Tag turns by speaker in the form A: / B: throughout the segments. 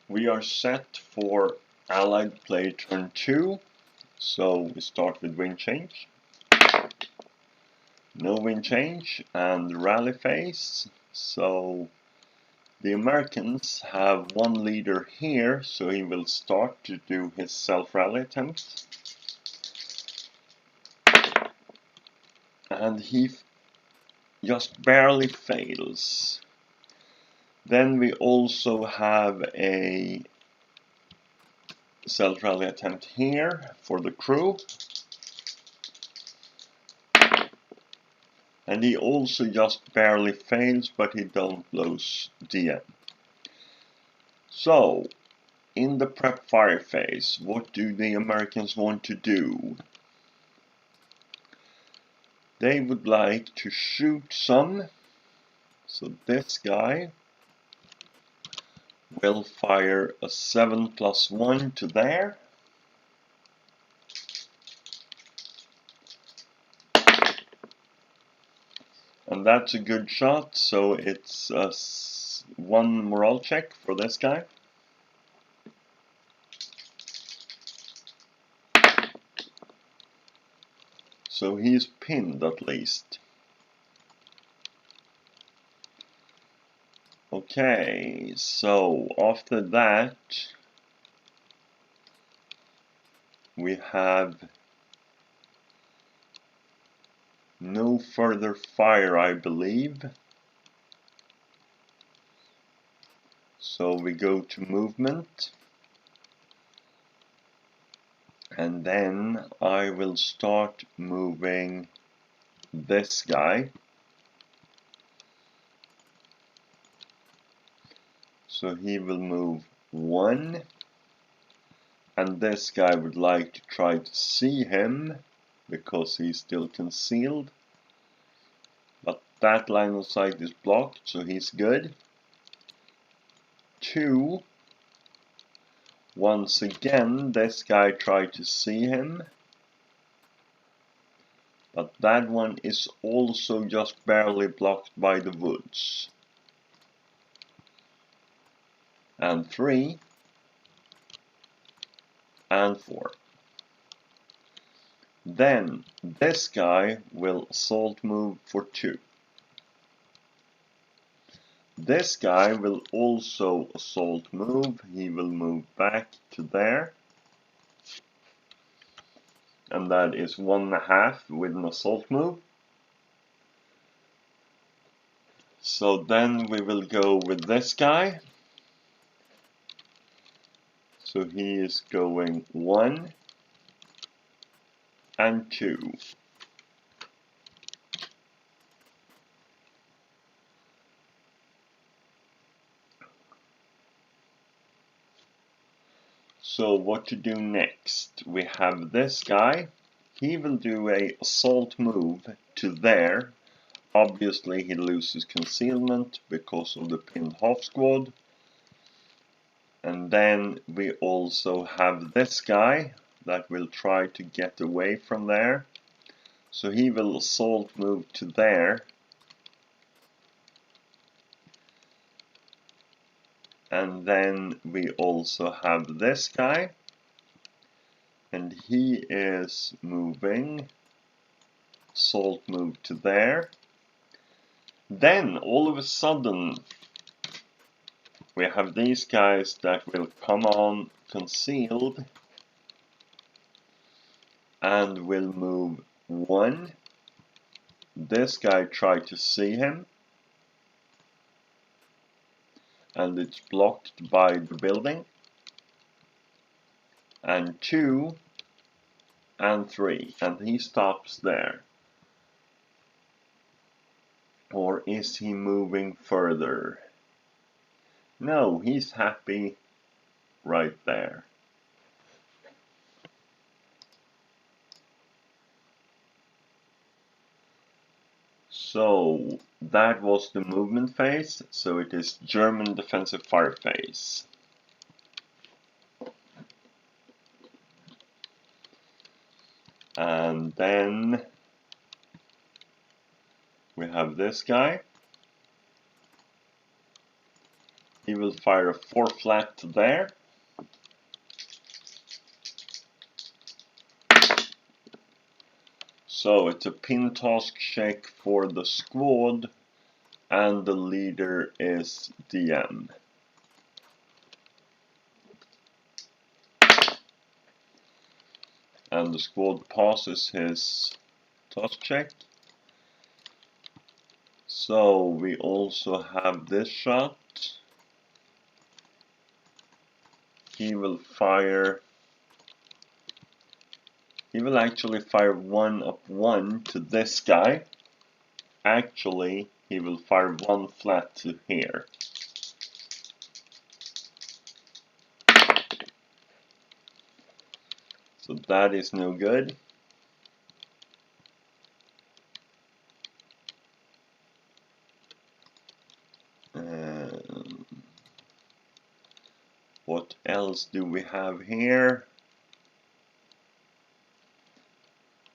A: We are set for Allied play turn 2, so we start with wind change. No wind change and rally phase, so the Americans have one leader here, so he will start to do his self-rally attempt. And he just barely fails. Then we also have a self-rally attempt here for the crew. And he also just barely fails, but he don't lose DM. So, in the prep fire phase, what do the Americans want to do? They would like to shoot some. So this guy will fire a 7+1 to there. And that's a good shot, so it's a 1 morale check for this guy. So he's pinned at least. Okay, so after that we have no further fire, I believe. So we go to movement. And then I will start moving this guy. So he will move 1. And this guy would like to try to see him because he's still concealed. But that line of sight is blocked, so he's good. 2. Once again, this guy tried to see him. But that one is also just barely blocked by the woods. And 3. And 4. Then this guy will assault move for 2. This guy will also assault move. He will move back to there. And that is 1.5 with an assault move. So then we will go with this guy. So he is going 1 and 2. So what to do next? We have this guy. He will do a assault move to there. Obviously he loses concealment because of the pinned half squad. And then we also have this guy that will try to get away from there. So he will assault move to there. And then we also have this guy. And he is moving. Assault move to there. Then all of a sudden we have these guys that will come on concealed and will move 1. This guy tried to see him and it's blocked by the building. And 2 and 3, and he stops there. Or is he moving further? No, he's happy right there. So that was the movement phase, so it is German defensive fire phase. And then we have this guy. He will fire a 4 flat to there. So it's a pin task check for the squad, and the leader is DM. And the squad passes his task check. So we also have this shot. He will actually fire 1-1 to this guy. Actually, he will fire 1 flat to here. So that is no good. What else do we have here?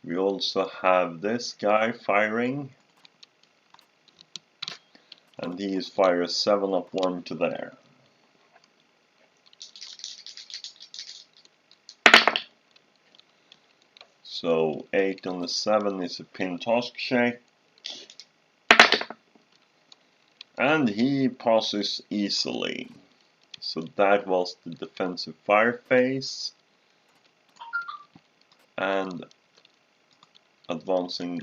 A: We also have this guy firing. And he is fire 7-1 to there. So 8 on the 7 is a pin task check. And he passes easily. So that was the defensive fire phase. And advancing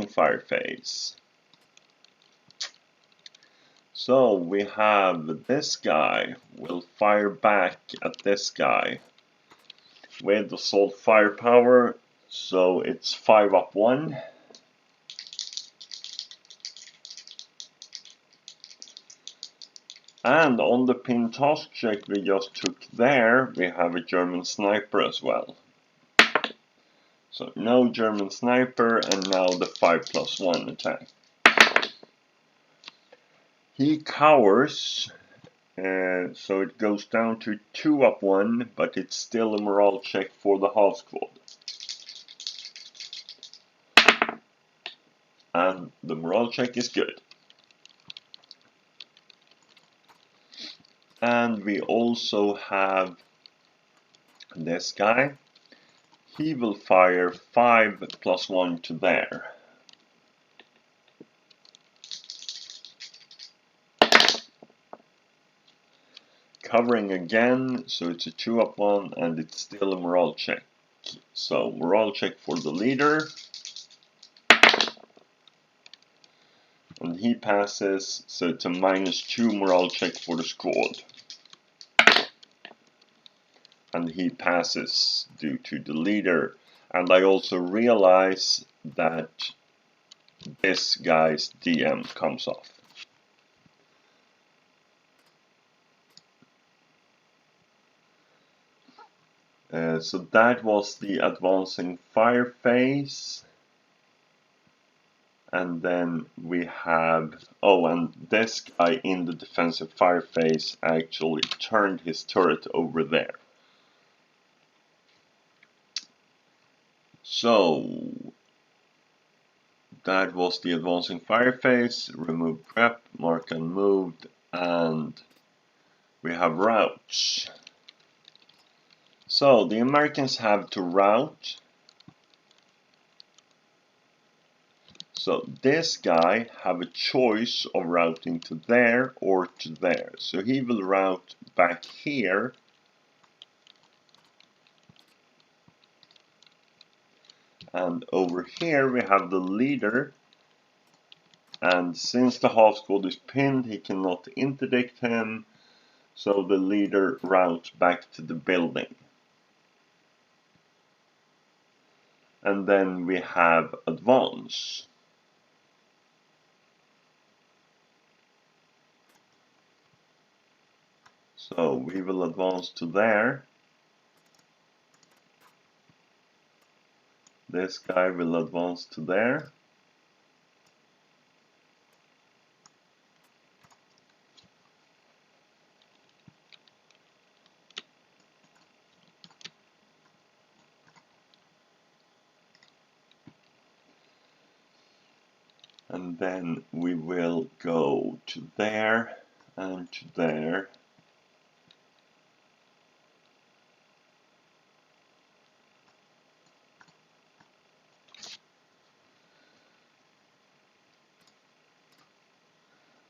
A: fire phase. So we have this guy will fire back at this guy with assault firepower. So it's 5-1. And on the pin task check we just took there, we have a German sniper as well. So no German sniper, and now the 5+1 attack. He cowers, so it goes down to 2-1, but it's still a morale check for the half squad. And the morale check is good. And we also have this guy. He will fire 5+1 to there. Covering again, so it's a 2-1 and it's still a morale check. So morale check for the leader. And he passes, so it's a -2 morale check for the squad. And he passes due to the leader. And I also realize that this guy's DM comes off. So that was the advancing fire phase. And then we have, and this guy in the defensive fire phase actually turned his turret over there. So that was the advancing fire phase. Remove prep, mark unmoved, and we have routes. So the Americans have to route. So this guy have a choice of routing to there or to there. So he will route back here. And over here we have the leader. And since the half squad is pinned, he cannot interdict him. So the leader routes back to the building. And then we have advance. So we will advance to there. This guy will advance to there. And then we will go to there and to there.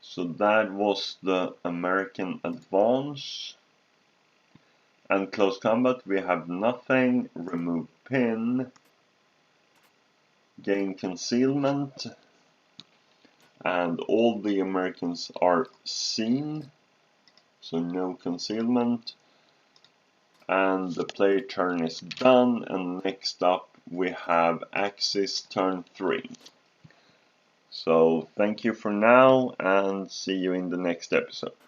A: So that was the American advance. And close combat we have nothing, remove pin, gain concealment, and all the Americans are seen, so no concealment. And the play turn is done, and next up we have Axis turn 3. So thank you for now, and see you in the next episode.